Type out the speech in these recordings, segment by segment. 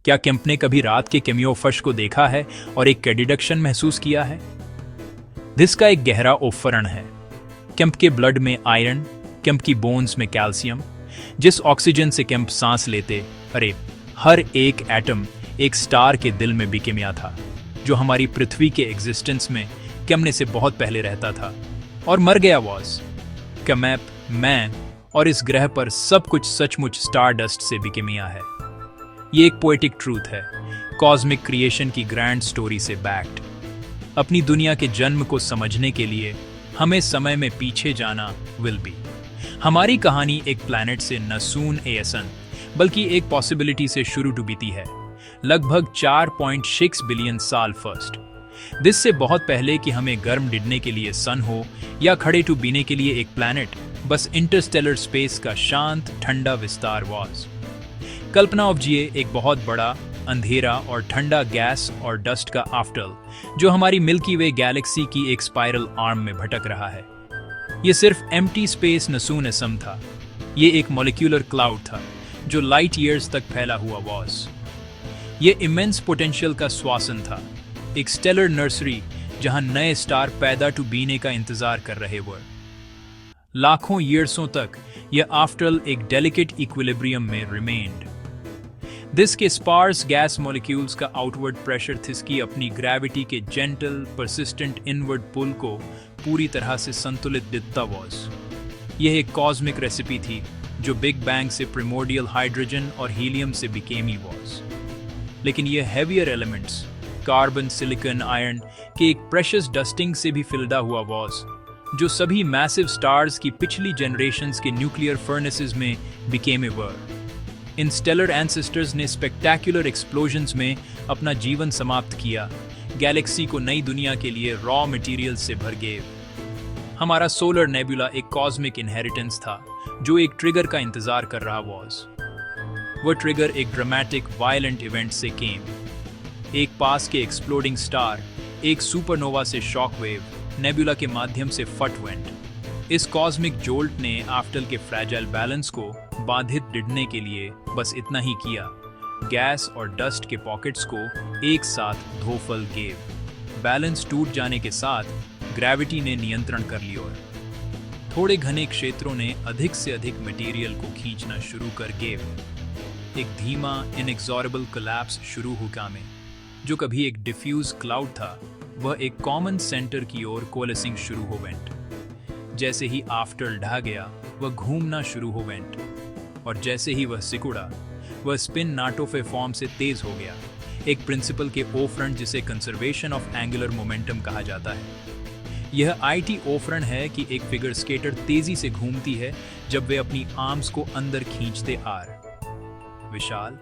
क्या केम्प ने कभी रात के केमियोफश को देखा है और एक डिडक्शन महसूस किया है? दिस का एक गहरा ओफरण है। केम्प के ब्लड में आयरन, केम्प की बोन्स में कैल्शियम, जिस ऑक्सीजन से केम्प सांस लेते, अरे हर एक एटम एक स्टार के दिल में बिकेमिया था, जो हमारी पृथ्वी के एग्जिस्टेंस में केम्प से बहुत पहले रहता था और मर गया वॉज। केमेप, मैं और इस ग्रह पर सब कुछ सचमुच स्टारडस्ट से बिकेमिया है। ये एक पोएटिक ट्रूथ है, कॉस्मिक क्रिएशन की ग्रैंड स्टोरी से बैक्ड। अपनी दुनिया के जन्म को समझने के लिए हमें समय में पीछे जाना विल बी। हमारी कहानी एक प्लैनेट से न सून एसन बल्कि एक पॉसिबिलिटी से शुरू टू बीती है, लगभग 4.6 बिलियन साल फर्स्ट। दिस से बहुत पहले कि हमें गर्म डिडने के लिए सन हो या खड़े टू बीने के लिए एक प्लैनेट, बस इंटरस्टेलर स्पेस का शांत ठंडा विस्तार वॉज। कल्पना ऑब्जिए एक बहुत बड़ा अंधेरा और ठंडा गैस और डस्ट का आफ्टर जो हमारी मिल्की वे गैलेक्सी की एक स्पाइरल आर्म में भटक रहा है। ये सिर्फ एम्प्टी स्पेस नसून था। ये एक मॉलिक्यूलर क्लाउड था जो लाइट ईयर्स तक फैला हुआ वॉज। ये इमेंस पोटेंशियल का श्वासन था, एक स्टेलर नर्सरी जहां नए स्टार पैदा टू बीने का इंतजार कर रहे वर। लाखों ईयर्सों तक यह आफ्टर एक डेलिकेट इक्विलिब्रियम में रिमेन्ड। दिस के स्पार्स गैस मॉलिक्यूल्स का आउटवर्ड प्रेशर थिसकी अपनी ग्रेविटी के जेंटल परसिस्टेंट इनवर्ड पुल को पूरी तरह से संतुलित दिखता वॉज। यह एक कॉस्मिक रेसिपी थी जो बिग बैंग से प्रिमोर्डियल हाइड्रोजन और हीलियम से बिकेमी वॉज। लेकिन यह heavier elements carbon, silicon, iron के एक प्रेशियस डस्टिंग से भी फिल्डा हुआ वॉज, जो सभी मैसिव स्टार्स की पिछली जनरेशंस के न्यूक्लियर फर्नेसेस में बिकेम ए वर। इन स्टेलर एंसेस्टर्स ने स्पेक्टेक्युलर एक्सप्लोजन्स में अपना जीवन समाप्त किया, गैलेक्सी को नई दुनिया के लिए रॉ मटेरियल से भर गए। हमारा सोलर नेबुला एक कॉस्मिक इनहेरिटेंस था जो एक ट्रिगर का इंतजार कर रहा वॉज। वह ट्रिगर एक ड्रामेटिक वायलेंट इवेंट से केम। एक पास के एक्सप्लोडिंग स्टार, एक सुपरनोवा से शॉकवेव नेबुला के माध्यम से फट वेंट। इस कॉस्मिक जोल्ट ने आफ्टर के फ्रैजाइल बैलेंस को बाधित डिडने के लिए बस इतना ही किया, गैस और डस्ट के पॉकेट्स को एक साथ धोफल गेव। बैलेंस टूट जाने के साथ ग्रेविटी ने नियंत्रण कर लिया और थोड़े घने क्षेत्रों ने अधिक से अधिक मटेरियल को खींचना शुरू कर गेव। एक धीमा इनएक्सॉरेबल कोलैप्स शुरू हुआ में जो कभी एक डिफ्यूज क्लाउड था, वह एक कॉमन सेंटर की ओर कोलेसिंग शुरू हो वेंट। जैसे ही आफ्टर ढह गया, वह घूमना शुरू हो वेंट, और जैसे ही वह सिकुड़ा, वह स्पिन नाटोफे फॉर्म से तेज हो गया, एक प्रिंसिपल के ओ फ्रंट जिसे कंजर्वेशन ऑफ एंगुलर मोमेंटम कहा जाता है। यह आईटी ओ फ्रंट है कि एक फिगर स्केटर तेजी से घूमती है जब वे अपनी आर्म्स को अंदर खींचते आर। विशाल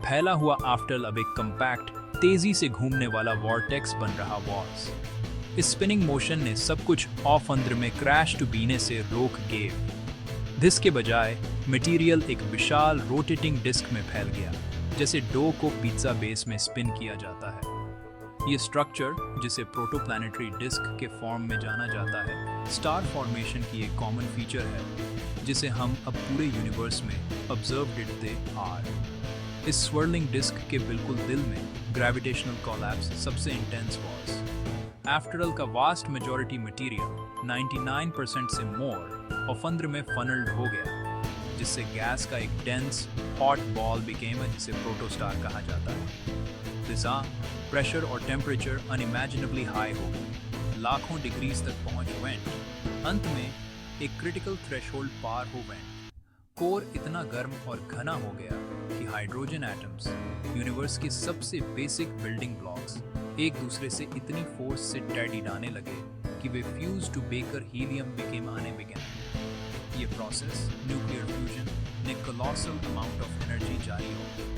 फैला हुआ आफ्टर अब एक कंपैक्ट तेजी से घूमने वाला वॉर्टेक्स बन रहा वॉज। इस स्पिनिंग मोशन ने सब कुछ ऑफ अंदर में क्रैश टू बीने से रोक गेव। दिस के बजाय मटेरियल एक विशाल रोटेटिंग डिस्क में फैल गया, जैसे डो को पिज्जा बेस में स्पिन किया जाता है। ये स्ट्रक्चर, जिसे प्रोटोप्लैनेटरी डिस्क के फॉर्म में जाना जाता है, स्टार फॉर्मेशन की एक कॉमन फीचर है जिसे हम अब पूरे यूनिवर्स में ऑब्जर्व करते आर। इस स्वर्लिंग डिस्क के बिल्कुल दिल में ग्रेविटेशनल कोलैप्स सबसे इंटेंस वॉज। आफ्टर ऑल का वास्ट मेजॉरिटी मटेरियल 99% से मोर ऑफंद्र में फनल्ड हो गया, जिससे गैस का एक डेंस हॉट बॉल बिकेम जिसे प्रोटोस्टार कहा जाता है। दिस प्रेशर और टेम्परेचर अनइमेजिनेबली हाई हो गई, लाखों डिग्रीज तक पहुंच वेंट। अंत में एक क्रिटिकल थ्रेशोल्ड पार हो वेंट। कोर इतना गर्म और घना हो गया कि हाइड्रोजन एटम्स, यूनिवर्स के सबसे बेसिक बिल्डिंग ब्लॉक्स, एक दूसरे से इतनी फोर्स से टैडिडाने लगे कि वे फ्यूज टू बेकर हीलियम बिकेम आने बिगन। ये प्रोसेस न्यूक्लियर फ्यूजन ने कोलोसल अमाउंट ऑफ एनर्जी जारी हो।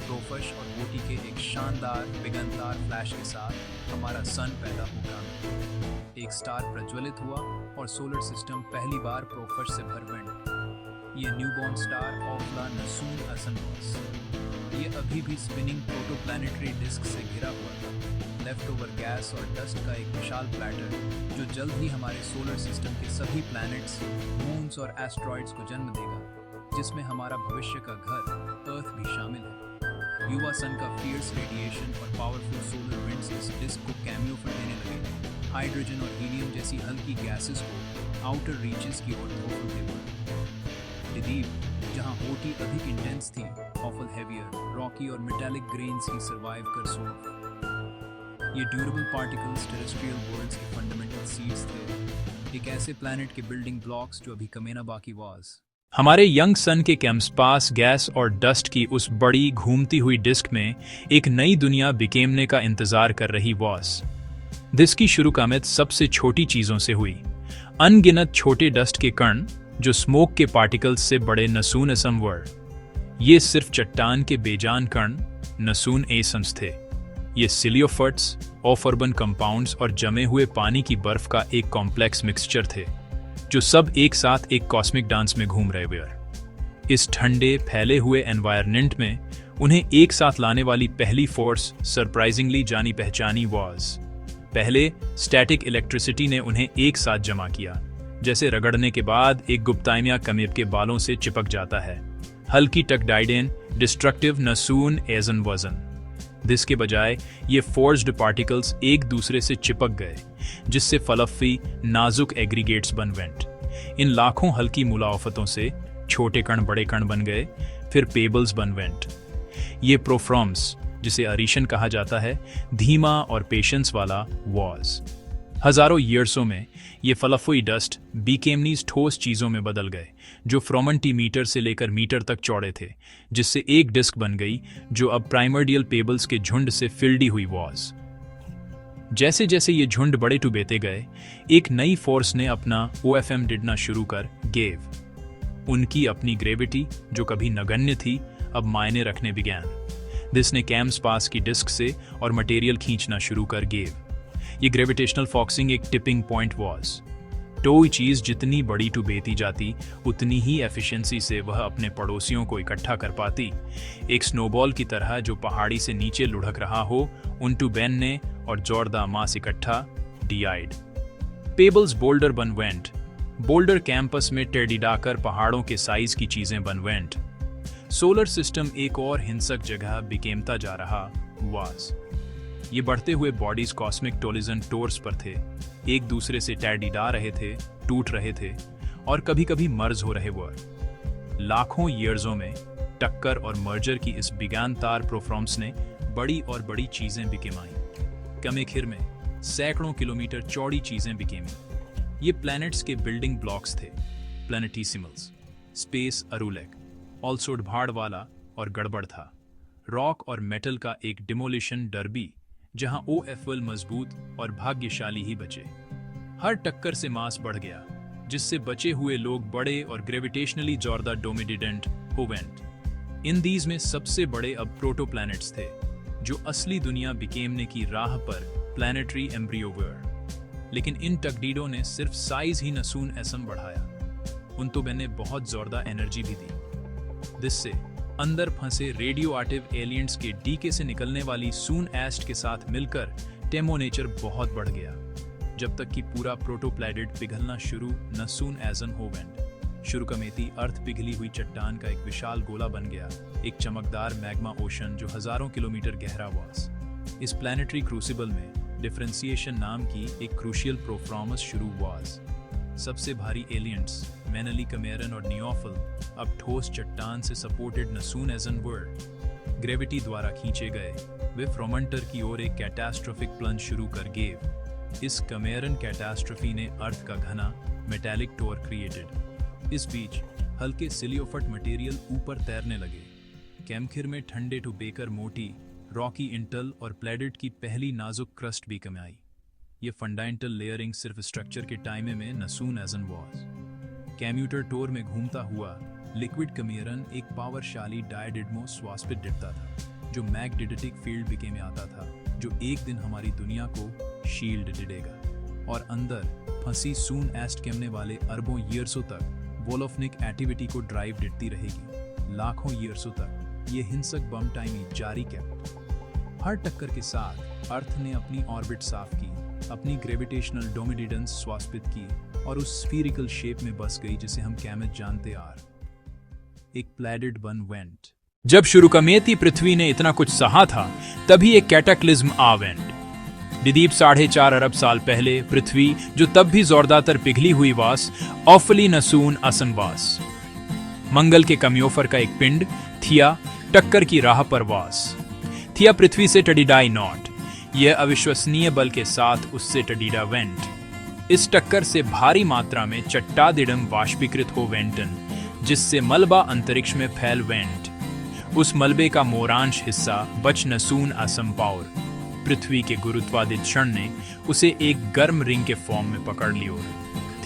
प्रोफश और बोटी के एक शानदार बिगनदार फ्लैश के साथ हमारा सन पैदा होगा। एक स्टार प्रज्वलित हुआ और सोलर सिस्टम पहली बार प्रोफश से भर वेंट। ये न्यूबॉर्न स्टार ऑफला नसून असनवस। ये अभी भी स्पिनिंग प्रोटोप्लैनेटरी डिस्क से घिरा हुआ था, लेफ्ट ओवर गैस और डस्ट का एक विशाल प्लैटर जो जल्द ही हमारे सोलर सिस्टम के सभी प्लैनेट्स, मून्स और एस्ट्रॉइड्स को जन्म देगा, जिसमें हमारा भविष्य का घर अर्थ भी शामिल है। युवा सन का फियर्स रेडिएशन और पावरफुल सोलर विंड्स इस डिस्क को कैमियो फट देने लगे। हाइड्रोजन और हीलियम जैसी हल्की गैसेस को आउटर रीचेस की ओर धोखते हुए। द्वीप जहां ओटी अधिक इंटेंस थी, ऑफल हेवियर, रॉकी और मेटालिक ग्रेन्स ही सर्वाइव कर सोल। ये ड्यूरेबल पार्टिकल्स टेरेस्ट्रियल वर्ल्ड्स के फंडामेंटल सीड्स थे, एक ऐसे प्लैनेट के बिल्डिंग ब्लॉक्स जो अभी कमेना बाकी वाज। हमारे यंग सन के कैम्सपास गैस और डस्ट की उस बड़ी घूमती हुई डिस्क में एक नई दुनिया बिकेमने का इंतजार कर रही वॉस। डिस्क की शुरुआत सबसे छोटी चीजों से हुई। अनगिनत छोटे डस्ट के कण जो स्मोक के पार्टिकल्स से बड़े नसून एसम वर। ये सिर्फ चट्टान के बेजान कण नसून एसम्स थे। ये सिलियोफर्ट्स, ऑफ अर्बन कंपाउंड्स और जमे हुए पानी की बर्फ का एक कॉम्प्लेक्स मिक्सचर थे जो सब एक साथ एक कॉस्मिक डांस में घूम रहे थे। इस ठंडे फैले हुए एनवायरनमेंट में उन्हें एक साथ लाने वाली पहली फोर्स सरप्राइजिंगली जानी पहचानी वाज। पहले स्टैटिक इलेक्ट्रिसिटी ने उन्हें एक साथ जमा किया, जैसे रगड़ने के बाद एक गुप्ताइमिया कमीब के बालों से चिपक जाता है। हल्की टकडाइडेन डिस्ट्रक्टिव नसून एजन वजन। जिसके बजाय ये फोर्स्ड पार्टिकल्स एक दूसरे से चिपक गए, जिससे फलफ्फी नाजुक एग्रीगेट्स बन वेंट। इन लाखों हल्की मुलाफतों से छोटे कण बड़े कण बन गए, फिर पेबल्स बन वेंट। ये प्रोफ्रॉम्स, जिसे अरीशन कहा जाता है, धीमा और पेशेंस वाला वॉज। हजारों ईयर्सों में ये फलफुई डस्ट बीकेमनीज ठोस चीजों में बदल गए, जो फ्रोमंटीमीटर से लेकर मीटर तक चौड़े थे, जिससे एक डिस्क बन गई जो अब प्राइमर्डियल पेबल्स के झुंड से फिल्डी हुई वॉज। जैसे जैसे ये झुंड बड़े टुबेते गए, एक नई फोर्स ने अपना OFM डिडना शुरू कर गेव। उनकी अपनी ग्रेविटी, जो कभी नगण्य थी, अब मायने रखने बिगैन। जिसने कैम्सपास की डिस्क से और मटेरियल खींचना शुरू कर गेव। ये ग्रेविटेशनल फॉक्सिंग एक टिपिंग पॉइंट वॉज। कोई चीज जितनी बड़ी टुबेती जाती, उतनी ही एफिशिएंसी से वह अपने पड़ोसियों को इकट्ठा कर पाती। एक स्नोबॉल की तरह जो पहाड़ी से नीचे लुढ़क रहा हो, उन टू बनने और जोरदार मास इकट्ठा डियाइड। पेबल्स बोल्डर बन वेंट। बोल्डर कैंपस में टेढ़िडाकर पहाड़ों के साइज की चीजें बन वेंट। सोलर सिस्टम एक और हिंसक जगह बिकेमता जा रहा वाज। ये बढ़ते हुए बॉडीज कॉस्मिक टोलिजन टोर्स पर थे, एक दूसरे से टैडिडा रहे थे, टूट रहे थे और कभी कभी मर्ज हो रहे वर। लाखों ईयर्सों में टक्कर और मर्जर की इस बिगानतार प्रोफ्रॉम्स ने बड़ी और बड़ी चीजें बिकेमाई। कमेखिर में सैकड़ों किलोमीटर चौड़ी चीजें बिकेमी। ये प्लैनेट्स के बिल्डिंग ब्लॉक्स थे, प्लैनेटिसिमल्स। स्पेस अरुलेक, ऑल्सोड भाड़ वाला और गड़बड़ था। रॉक और मेटल का एक डिमोलिशन डर्बी, जहां OFL मजबूत और भाग्यशाली ही बचे। हर टक्कर से मास बढ़ गया, जिससे बचे हुए लोग बड़े और ग्रेविटेशनली जोरदार डोमिनेंट हो वेंट। इन दीज में सबसे बड़े अब प्रोटोप्लैनेट्स थे, जो असली दुनिया बिकेमने की राह पर प्लैनेटरी एम्ब्रियो वर। लेकिन इन टकडीडों ने सिर्फ साइज ही नसून एसम बढ़ाया, उन तो मैंने बहुत जोरदार एनर्जी भी दी, जिससे अंदर फंसे रेडियो एक्टिव एलियंट्स के डीके से निकलने वाली सून एस्ट के साथ मिलकर टेमोनेचर बहुत बढ़ गया, जब तक कि पूरा प्रोटोप्लैनेट पिघलना शुरू नसून एजन हो वेंट। शुरुकमेती अर्थ पिघली हुई चट्टान का एक विशाल गोला बन गया, एक चमकदार मैग्मा ओशन जो हजारों किलोमीटर गहरा वाज। इस प्लैनेटरी क्रूसिबल में डिफरेंशिएशन नाम की एक क्रूशियल प्रोफ्रॉमस शुरू वाज। सबसे भारी एलियंट्स मेनली कमेरन और नियोफल अब ठोस चट्टान से सपोर्टेड नसून एजन वर्ल्ड ग्रेविटी द्वारा खींचे गए। वे फ्रोमंटर की ओर एक कैटास्ट्रोफिक प्लंज शुरू कर गेव। इस कमेरन कैटास्ट्रोफी ने अर्थ का घना मेटालिक टोर क्रिएटेड। इस बीच हल्के सिलियोफट मटेरियल ऊपर तैरने लगे। कैमखिर में ठंडे टू बेकर मोटी रॉकी इंटल और प्लेडेट की पहली नाजुक क्रस्ट भी कमाई। ये फंडामेंटल लेयरिंग सिर्फ स्ट्रक्चर के टाइम में नसून एजन वॉज। कैम्यूटर टोर में घूमता हुआ लिक्विड कमेरन एक पावरशाली डायडिडमो स्वास्पिड दिखता था, जो मैग्नेटिक फील्ड बिके में आता था, जो एक दिन हमारी दुनिया को शील्ड दिडेगा और अंदर फंसी सून एस्ट केमने वाले अरबों ईयर्सों तक वोलोफनिक एक्टिविटी को ड्राइव देती रहेगी। लाखों ईयर्सों तक ये हिंसक बम टाइमी जारी केप्ट। हर टक्कर के साथ अर्थ ने अपनी ऑर्बिट साफ की, अपनी ग्रेविटेशनल डोमिनेंस स्वास्पित की और उस स्फीरिकल शेप में बस गई जिसे हम कैमेट जानते आर। एक प्लैनेट बन वेंट। जब शुरुकमेती पृथ्वी ने इतना कुछ सहा था, तभी एक कैटाक्लिज्म आ वेंट। दिदीप 4.5 अरब साल पहले पृथ्वी, जो तब भी जोरदार पिघली हुई वास, ऑफली नसून असमवास। मंगल के कम्योफर का एक पिंड, थिया, टक्कर की राह पर वास। थिया पृथ्वी से टडीडाई नॉट, यह अविश्वसनीय बल के साथ उससे टडीडा वेंट। इस टक्कर से भारी मात्रा में चट्टादिडम वाष्पीकृत हो वेंटन, जिससे मलबा अंतरिक्ष में फैल वेंट। उस मलबे का मोरांश हिस्सा बच नसून असम पावर। पृथ्वी के गुरुत्वादिक्षण ने उसे एक गर्म रिंग के फॉर्म में पकड़ लिया और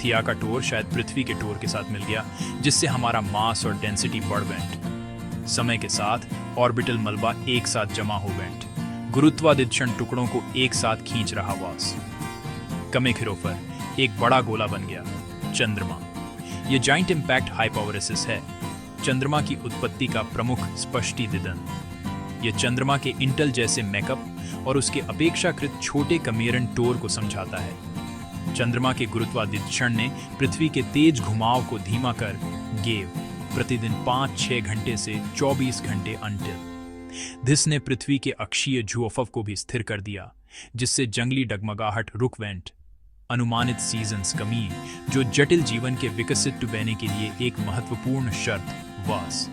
थिया का टोर शायद पृथ्वी के टोर के साथ मिल गया, जिससे हमारा मास और डेंसिटी बढ़ वेंट। समय के साथ ऑर्बिटल मलबा एक साथ जमा हो वेंट। गुरुत्वादिक्षण टुकड़ों को एक साथ खींच रहा वास। कमेखिरोफर एक बड़ा गोला बन गया, चंद्रमा। यह जाइंट इंपैक्ट हाइपोवरेसिस है, चंद्रमा की उत्पत्ति का प्रमुख स्पष्टीदिदन। यह चंद्रमा के इंटेल जैसे मेकअप और उसके अपेक्षाकृत छोटे कमेरन टोर को समझाता है। चंद्रमा के गुरुत्वादिक्षण ने पृथ्वी के तेज घुमाव को धीमा कर गेव प्रतिदिन 5-6 घंटे से 24 घंटे अंटिल दिस ने पृथ्वी के अक्षीय झुअफव को भी स्थिर कर दिया, जिससे जंगली डगमगाहट रुक वेंट। अनुमानित सीजन्स कमी, जो जटिल जीवन के विकसित बहने के लिए एक महत्वपूर्ण शर्त वास।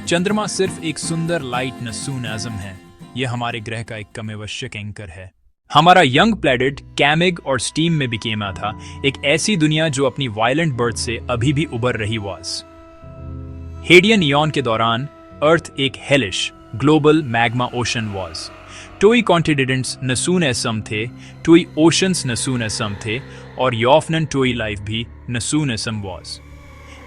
चंद्रमा सिर्फ एक सुंदर लाइट नसून एटम है, यह हमारे ग्रह का एक कमेवश्यक एंकर है। हमारा यंग प्लैनेट कैमिग और स्टीम में बिकेमा था, एक ऐसी दुनिया जो अपनी वायलेंट बर्थ से अभी भी उबर रही वास। हेडियन इयॉन के दौरान अर्थ एक hellish global magma ocean was. टोई कॉन्टिनेंट्स नसून एसम थे, टोई ओशंस नसून एसम थे, और यॉफनन टोई लाइफ भी नसून एसम वाज।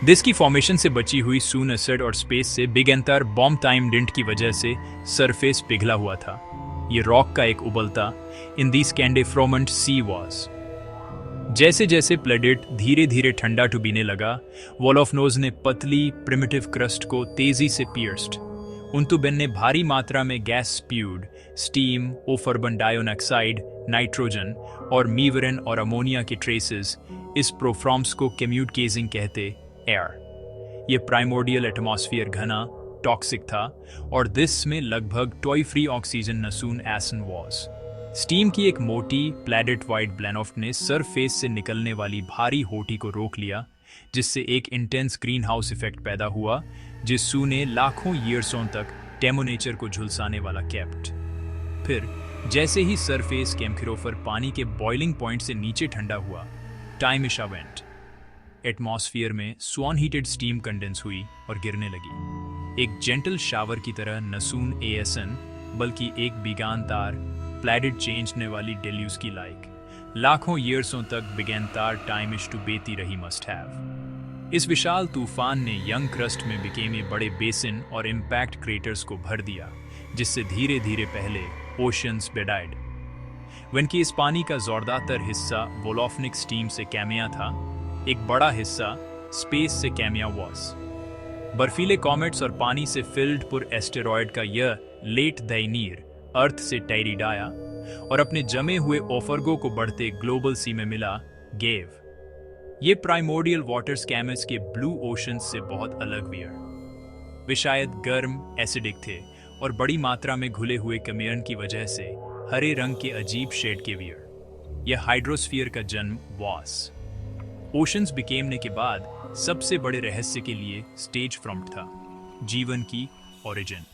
दिस की फॉर्मेशन से बची हुई सून एसिड और स्पेस से बिग एंतर बॉम्ब टाइम डिंट की वजह से सरफेस पिघला हुआ था। ये रॉक का एक उबलता इन दी स्कैंडेफ्रोमेंट सी वाज। जैसे जैसे प्लेनेट धीरे धीरे ठंडा टुबीने लगा, वोलोफनोज ने पतली प्रिमिटिव क्रस्ट को तेजी से पियर्स्ड। उनतुबेन ने भारी मात्रा में गैस स्प्यूड, स्टीम, ओफर्बन डाइऑक्साइड, नाइट्रोजन और मीवरन और अमोनिया के ट्रेसेस। इस प्रोफ्रॉम्स को केम्यूट केजिंग कहते एयर। ये प्राइमोर्डियल एटमॉस्फेयर घना टॉक्सिक था और दिस में लगभग टॉय फ्री ऑक्सीजन नसून एसन वॉज। स्टीम की एक मोटी प्लेनेट वाइड ब्लैनऑफ्ट ने सरफेस से निकलने वाली भारी होठी को रोक लिया, जिससे एक इंटेंस ग्रीन हाउस इफेक्ट पैदा हुआ, जिससू ने लाखों ईयर्सों तक टेमोनेचर को झुलसाने वाला कैप्ट। फिर जैसे ही सरफेस कैम्खिरोफर पानी के बॉइलिंग पॉइंट से नीचे ठंडा हुआ, टाइम इशा वेंट। एटमॉस्फेयर में स्वान हीटेड स्टीम कंडेंस हुई और गिरने लगी, एक जेंटल शावर की तरह नसून एएसएन, बल्कि एक बिगान तार प्लेनेट चेंजने वाली डेल्यूज की लाइक। लाखों ईयर्सों तक बिगैन तार टाइम इश टू बेती रही मस्ट हैव। इस विशाल तूफान ने यंग क्रस्ट में बिकेमे बड़े बेसिन और इम्पैक्ट क्रेटर्स को भर दिया, जिससे धीरे धीरे पहले ओशंस बेडाइड। वन की इस पानी का जोरदार हिस्सा वोलोफनिक स्टीम से कैमिया था, एक बड़ा हिस्सा स्पेस से कैमिया वॉस। बर्फीले कॉमेट्स और पानी से फिल्ड पुर एस्टेरॉयड का यह लेट दैनीर अर्थ से टेरिडाया और अपने जमे हुए ओफर्गो को बढ़ते ग्लोबल सी में मिला गेव। ये प्राइमोर्डियल वाटर स्कैमस के ब्लू ओशन से बहुत अलग वियर। वे शायद गर्म एसिडिक थे और बड़ी मात्रा में घुले हुए कमेरन की वजह से हरे रंग के अजीब शेड के वियर। यह हाइड्रोस्फीयर का जन्म वॉस। ओशंस बिकेमने के बाद सबसे बड़े रहस्य के लिए स्टेज फ्रंट था, जीवन की ओरिजिन।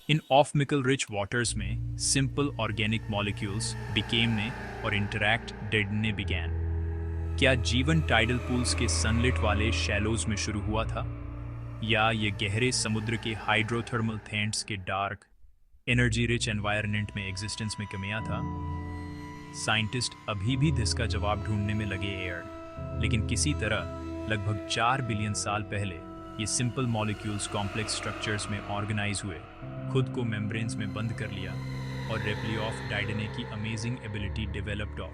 इन ऑफ-मिकल रिच वाटर्स में सिंपल ऑर्गेनिक मॉलिक्यूल्स बिकेमने और इंटरैक्ट डेडने बिगैन। क्या जीवन टाइडल पूल्स के सनलिट वाले शैलोज में शुरू हुआ था, या ये गहरे समुद्र के हाइड्रोथर्मल थेंट्स के डार्क एनर्जी रिच एनवायरनमेंट में एग्जिस्टेंस में कमियां था? साइंटिस्ट अभी भी इसका जवाब ढूंढने में लगे एयर, लेकिन किसी तरह लगभग 4 बिलियन साल पहले ये सिंपल मॉलिक्यूल्स कॉम्प्लेक्स स्ट्रक्चर्स में ऑर्गेनाइज हुए, खुद को मेम्ब्रेन्स में बंद कर लिया और रेप्लिऑफ डाइडने की अमेजिंग एबिलिटी डेवलप्ड ऑफ।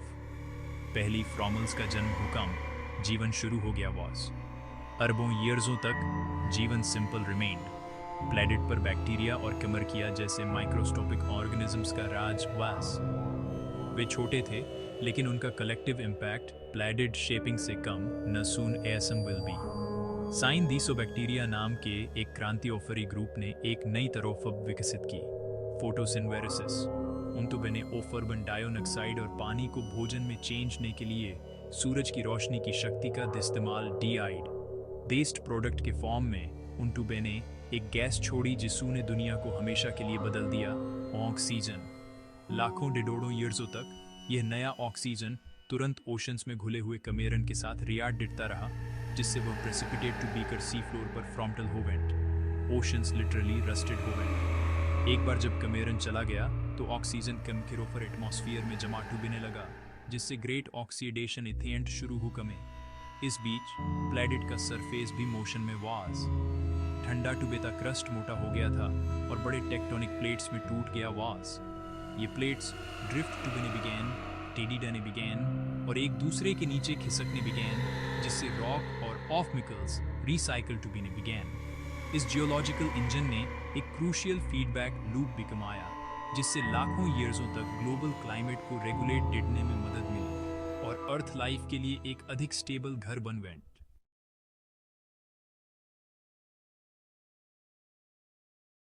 पहली फ्रॉमल्स का जन्म भूकंप, जीवन शुरू हो गया वॉस। अरबों ईयर्सों तक जीवन सिंपल रिमेन्ड। प्लेनेट पर बैक्टीरिया और कमरकिया जैसे माइक्रोस्कोपिक ऑर्गेनिजम्स का राज वास। वे छोटे थे, लेकिन उनका कलेक्टिव इम्पैक्ट प्लेनेट शेपिंग से कम नसून एसम विल बी। साइन दीसोबैक्टीरिया नाम के एक क्रांतिओफरी ग्रुप ने एक नई तरोफब विकसित की, फोटोसिनवेरिसिस। उनटुबेने ओफर्बन डायोनॉक्साइड और पानी को भोजन में चेंजने के लिए सूरज की रोशनी की शक्ति का इस्तेमाल डीआईड बेस्ड प्रोडक्ट के फॉर्म में उनटुबेने एक गैस छोड़ी जिसने दुनिया को हमेशा के लिए बदल दिया, ऑक्सीजन। लाखों डिडोड़ों ईयर्सों तक यह नया ऑक्सीजन तुरंत ओशंस में घुले हुए कमेरन के साथ रिएक्ट रहा, जिससे वह precipitate to beaker sea floor पर फ्रॉन्टल हो वेंट। ओशंस लिटरली रस्टेड हो वेंट। एक बार जब कमेरन चला गया तो ऑक्सीजन केमिरोफर एटमॉस्फेयर में जमा टूबने लगा, जिससे ग्रेट ऑक्सीडेशन इवेंट शुरू हो कमे। इस बीच प्लैनेट का सरफेस भी मोशन में वाज। ठंडा टुबेता क्रस्ट मोटा हो गया था और बड़े टेक्टोनिक प्लेट्स में टूट गया वाज। ये प्लेट्स ड्रिफ्ट टुबेने बिगैन, टेढ़ी बिगैन और एक दूसरे के नीचे खिसकने बिगैन, जिससे रॉक और ऑफ मिकल्स रिसाइकल टुबेने बिगैन। इस जियोलॉजिकल इंजन ने एक क्रूशियल फीडबैक लूप भी कमाया, जिससे लाखों ईयर्सों तक ग्लोबल क्लाइमेट को रेगुलेट करने में मदद मिली और अर्थ लाइफ के लिए एक अधिक स्टेबल घर बन वेंट।